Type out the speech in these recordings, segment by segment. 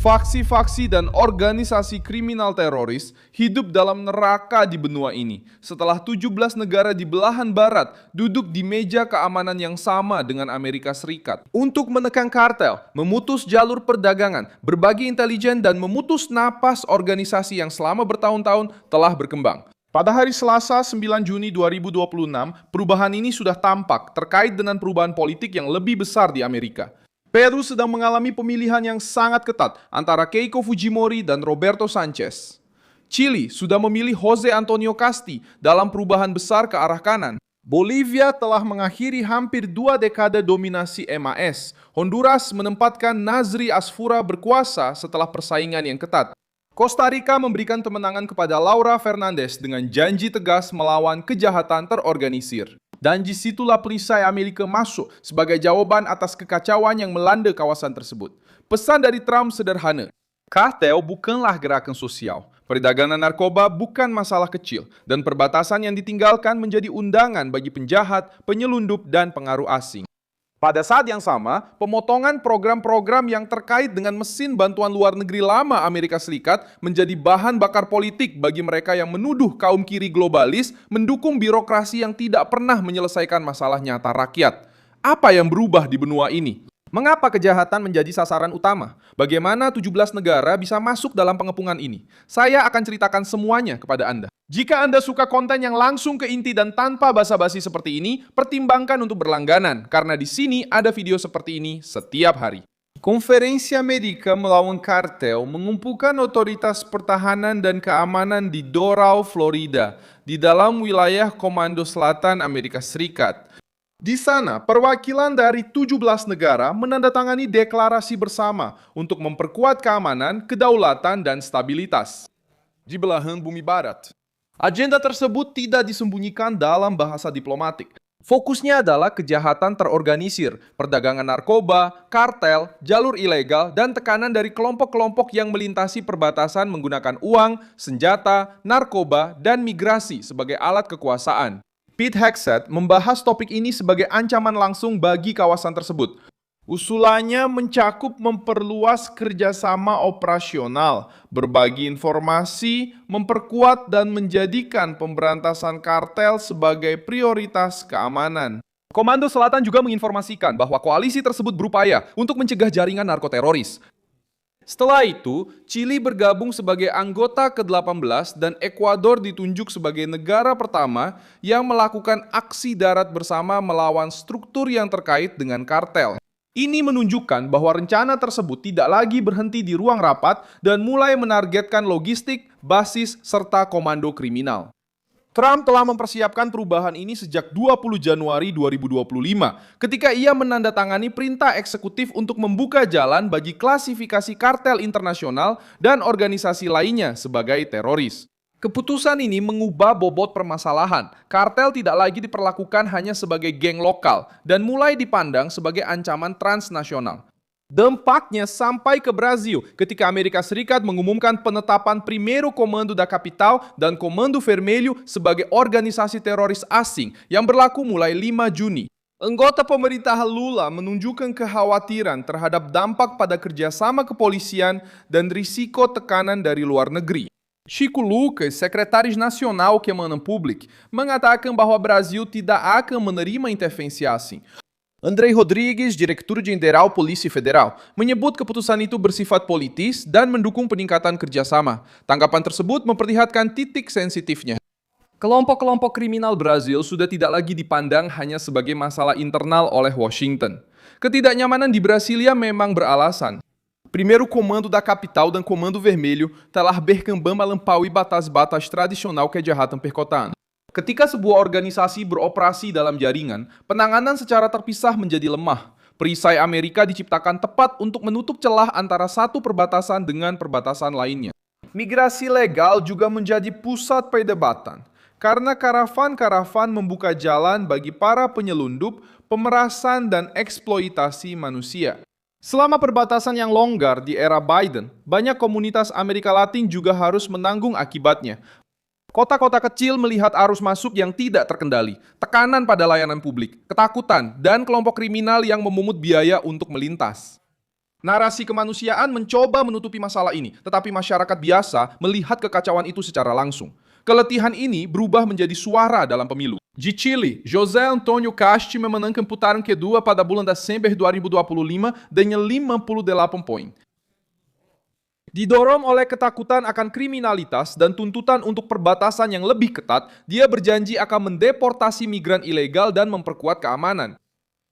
Faksi-faksi dan organisasi kriminal teroris hidup dalam neraka di benua ini setelah 17 negara di belahan barat duduk di meja keamanan yang sama dengan Amerika Serikat untuk menekan kartel, memutus jalur perdagangan, berbagi intelijen, dan memutus napas organisasi yang selama bertahun-tahun telah berkembang. Pada hari Selasa 9 Juni 2026, perubahan ini sudah tampak terkait dengan perubahan politik yang lebih besar di Amerika. Peru sedang mengalami pemilihan yang sangat ketat antara Keiko Fujimori dan Roberto Sanchez. Chili sudah memilih Jose Antonio Casti dalam perubahan besar ke arah kanan. Bolivia telah mengakhiri hampir 2 dekade dominasi MAS. Honduras menempatkan Nazri Asfura berkuasa setelah persaingan yang ketat. Costa Rica memberikan kemenangan kepada Laura Fernandez dengan janji tegas melawan kejahatan terorganisir. Dan disitulah perisai Amerika masuk sebagai jawaban atas kekacauan yang melanda kawasan tersebut. Pesan dari Trump sederhana. Kartel bukanlah gerakan sosial. Perdagangan narkoba bukan masalah kecil. Dan perbatasan yang ditinggalkan menjadi undangan bagi penjahat, penyelundup, dan pengaruh asing. Pada saat yang sama, pemotongan program-program yang terkait dengan mesin bantuan luar negeri lama Amerika Serikat menjadi bahan bakar politik bagi mereka yang menuduh kaum kiri globalis mendukung birokrasi yang tidak pernah menyelesaikan masalah nyata rakyat. Apa yang berubah di benua ini? Mengapa kejahatan menjadi sasaran utama? Bagaimana 17 negara bisa masuk dalam pengepungan ini? Saya akan ceritakan semuanya kepada Anda. Jika Anda suka konten yang langsung ke inti dan tanpa basa-basi seperti ini, pertimbangkan untuk berlangganan, karena di sini ada video seperti ini setiap hari. Konferensi Amerika melawan kartel mengumpulkan otoritas pertahanan dan keamanan di Doral, Florida, di dalam wilayah Komando Selatan Amerika Serikat. Di sana, perwakilan dari 17 negara menandatangani deklarasi bersama untuk memperkuat keamanan, kedaulatan, dan stabilitas di belahan bumi barat. Agenda tersebut tidak disembunyikan dalam bahasa diplomatik. Fokusnya adalah kejahatan terorganisir, perdagangan narkoba, kartel, jalur ilegal, dan tekanan dari kelompok-kelompok yang melintasi perbatasan menggunakan uang, senjata, narkoba, dan migrasi sebagai alat kekuasaan. Pete Hegseth membahas topik ini sebagai ancaman langsung bagi kawasan tersebut. Usulannya mencakup memperluas kerjasama operasional, berbagi informasi, memperkuat dan menjadikan pemberantasan kartel sebagai prioritas keamanan. Komando Selatan juga menginformasikan bahwa koalisi tersebut berupaya untuk mencegah jaringan narkoteroris. Setelah itu, Chili bergabung sebagai anggota ke-18 dan Ekuador ditunjuk sebagai negara pertama yang melakukan aksi darat bersama melawan struktur yang terkait dengan kartel. Ini menunjukkan bahwa rencana tersebut tidak lagi berhenti di ruang rapat dan mulai menargetkan logistik, basis, serta komando kriminal. Trump telah mempersiapkan perubahan ini sejak 20 Januari 2025 ketika ia menandatangani perintah eksekutif untuk membuka jalan bagi klasifikasi kartel internasional dan organisasi lainnya sebagai teroris. Keputusan ini mengubah bobot permasalahan. Kartel tidak lagi diperlakukan hanya sebagai geng lokal dan mulai dipandang sebagai ancaman transnasional. Dampaknya sampai ke Brasil ketika Amerika Serikat mengumumkan penetapan Primeiro Comando da Capital dan Comando Vermelho sebagai organisasi teroris asing yang berlaku mulai 5 Juni. Anggota pemerintahan Lula menunjukkan kekhawatiran terhadap dampak pada kerjasama kepolisian dan risiko tekanan dari luar negeri. Chico Lucas, sekretaris nasional Keamanan Publik, mengatakan bahwa Brasil tidak akan menerima intervensi asing. Andrei Rodrigues, Direktur-Jenderal Polisi Federal, menyebut keputusan itu bersifat politis dan mendukung peningkatan kerjasama. Tanggapan tersebut memperlihatkan titik sensitifnya. Kelompok-kelompok kriminal Brasil sudah tidak lagi dipandang hanya sebagai masalah internal oleh Washington. Ketidaknyamanan di Brasilia memang beralasan. Primeiro Comando da Capital dan Comando Vermelho telah berkembang melampaui batas-batas tradisional kejahatan perkotaan. Ketika sebuah organisasi beroperasi dalam jaringan, penanganan secara terpisah menjadi lemah. Perisai Amerika diciptakan tepat untuk menutup celah antara satu perbatasan dengan perbatasan lainnya. Migrasi legal juga menjadi pusat perdebatan, karena karavan-karavan membuka jalan bagi para penyelundup, pemerasan, dan eksploitasi manusia. Selama perbatasan yang longgar di era Biden, banyak komunitas Amerika Latin juga harus menanggung akibatnya. Kota-kota kecil melihat arus masuk yang tidak terkendali, tekanan pada layanan publik, ketakutan, dan kelompok kriminal yang memungut biaya untuk melintas. Narasi kemanusiaan mencoba menutupi masalah ini, tetapi masyarakat biasa melihat kekacauan itu secara langsung. Keletihan ini berubah menjadi suara dalam pemilu. Di Chile, José Antônio Cast memenangkan putaran kedua pada bulan Desember 2025 dengan 58 poin. Didorong oleh ketakutan akan kriminalitas dan tuntutan untuk perbatasan yang lebih ketat, dia berjanji akan mendeportasi migran ilegal dan memperkuat keamanan.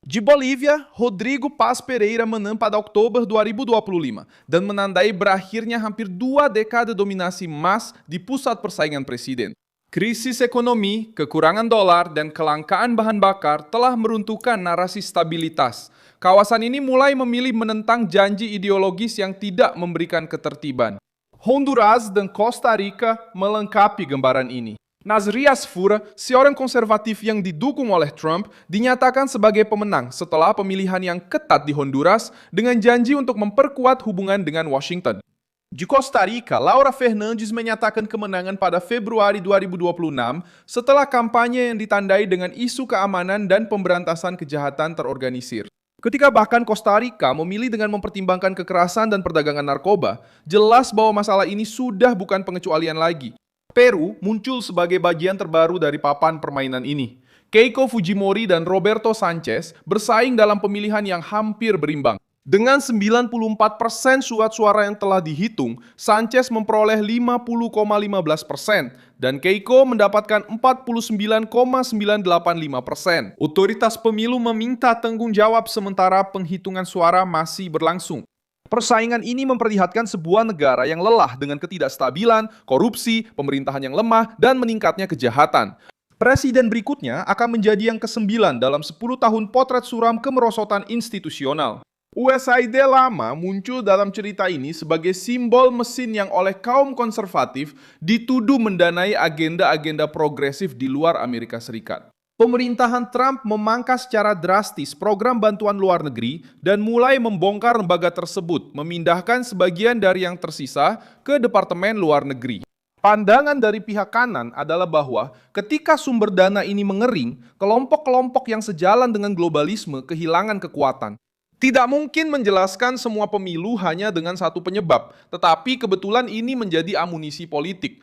Di Bolívia, Rodrigo Paz Pereira menang pada Oktober 2025 dan menandai berakhirnya hampir 2 dekade dominasi emas di pusat persaingan presiden. Krisis ekonomi, kekurangan dolar, dan kelangkaan bahan bakar telah meruntuhkan narasi stabilitas. Kawasan ini mulai memilih menentang janji ideologis yang tidak memberikan ketertiban. Honduras dan Costa Rica melengkapi gambaran ini. Nasrias Fura, seorang konservatif yang didukung oleh Trump, dinyatakan sebagai pemenang setelah pemilihan yang ketat di Honduras dengan janji untuk memperkuat hubungan dengan Washington. Di Costa Rica, Laura Fernandes menyatakan kemenangan pada Februari 2026 setelah kampanye yang ditandai dengan isu keamanan dan pemberantasan kejahatan terorganisir. Ketika bahkan Costa Rica memilih dengan mempertimbangkan kekerasan dan perdagangan narkoba, jelas bahwa masalah ini sudah bukan pengecualian lagi. Peru muncul sebagai bagian terbaru dari papan permainan ini. Keiko Fujimori dan Roberto Sanchez bersaing dalam pemilihan yang hampir berimbang. Dengan 94% surat suara yang telah dihitung, Sanchez memperoleh 50,15% dan Keiko mendapatkan 49,985%. Otoritas pemilu meminta tanggung jawab sementara penghitungan suara masih berlangsung. Persaingan ini memperlihatkan sebuah negara yang lelah dengan ketidakstabilan, korupsi, pemerintahan yang lemah, dan meningkatnya kejahatan. Presiden berikutnya akan menjadi yang ke-9 dalam 10 tahun potret suram kemerosotan institusional. USAID lama muncul dalam cerita ini sebagai simbol mesin yang oleh kaum konservatif dituduh mendanai agenda-agenda progresif di luar Amerika Serikat. Pemerintahan Trump memangkas secara drastis program bantuan luar negeri dan mulai membongkar lembaga tersebut, memindahkan sebagian dari yang tersisa ke Departemen Luar Negeri. Pandangan dari pihak kanan adalah bahwa ketika sumber dana ini mengering, kelompok-kelompok yang sejalan dengan globalisme kehilangan kekuatan. Tidak mungkin menjelaskan semua pemilu hanya dengan satu penyebab, tetapi kebetulan ini menjadi amunisi politik.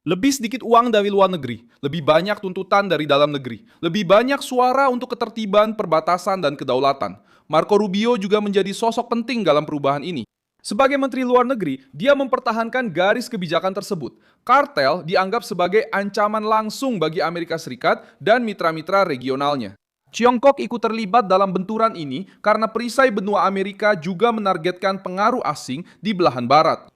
Lebih sedikit uang dari luar negeri, lebih banyak tuntutan dari dalam negeri, lebih banyak suara untuk ketertiban, perbatasan, dan kedaulatan. Marco Rubio juga menjadi sosok penting dalam perubahan ini. Sebagai Menteri Luar Negeri, dia mempertahankan garis kebijakan tersebut. Kartel dianggap sebagai ancaman langsung bagi Amerika Serikat dan mitra-mitra regionalnya. Tiongkok ikut terlibat dalam benturan ini karena perisai benua Amerika juga menargetkan pengaruh asing di belahan barat.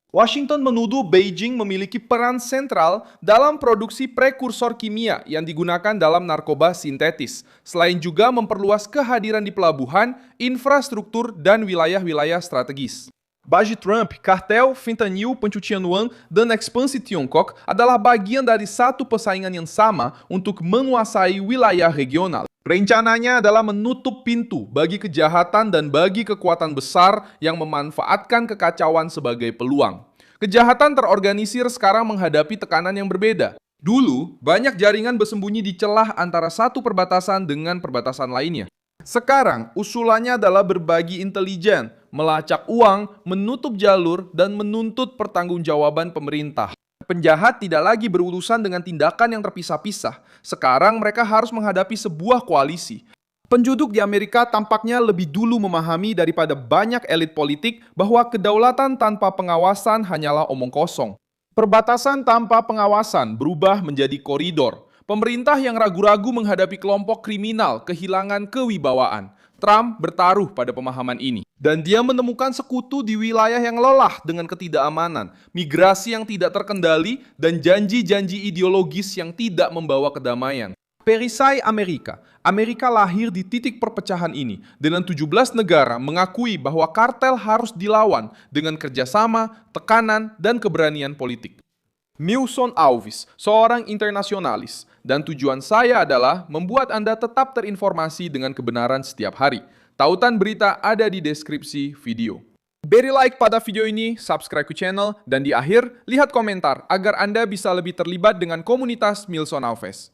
Washington menuduh Beijing memiliki peran sentral dalam produksi prekursor kimia yang digunakan dalam narkoba sintetis, selain juga memperluas kehadiran di pelabuhan, infrastruktur, dan wilayah-wilayah strategis. Bagi Trump, kartel, fentanyl, pencucian dan ekspansi Tiongkok adalah bagian dari satu persaingan yang sama untuk menguasai wilayah regional. Rencananya adalah menutup pintu bagi kejahatan dan bagi kekuatan besar yang memanfaatkan kekacauan sebagai peluang. Kejahatan terorganisir sekarang menghadapi tekanan yang berbeda. Dulu, banyak jaringan bersembunyi di celah antara satu perbatasan dengan perbatasan lainnya. Sekarang, usulannya adalah berbagi intelijen, melacak uang, menutup jalur, dan menuntut pertanggungjawaban pemerintah. Penjahat tidak lagi berurusan dengan tindakan yang terpisah-pisah. Sekarang mereka harus menghadapi sebuah koalisi. Penduduk di Amerika tampaknya lebih dulu memahami daripada banyak elit politik bahwa kedaulatan tanpa pengawasan hanyalah omong kosong. Perbatasan tanpa pengawasan berubah menjadi koridor. Pemerintah yang ragu-ragu menghadapi kelompok kriminal kehilangan kewibawaan. Trump bertaruh pada pemahaman ini. Dan dia menemukan sekutu di wilayah yang lelah dengan ketidakamanan, migrasi yang tidak terkendali, dan janji-janji ideologis yang tidak membawa kedamaian. Perisai Amerika. Amerika lahir di titik perpecahan ini, dengan 17 negara mengakui bahwa kartel harus dilawan dengan kerjasama, tekanan, dan keberanian politik. Milson Alves, seorang internasionalis, dan tujuan saya adalah membuat Anda tetap terinformasi dengan kebenaran setiap hari. Tautan berita ada di deskripsi video. Beri like pada video ini, subscribe ke channel, dan di akhir, lihat komentar agar Anda bisa lebih terlibat dengan komunitas Milson Alves.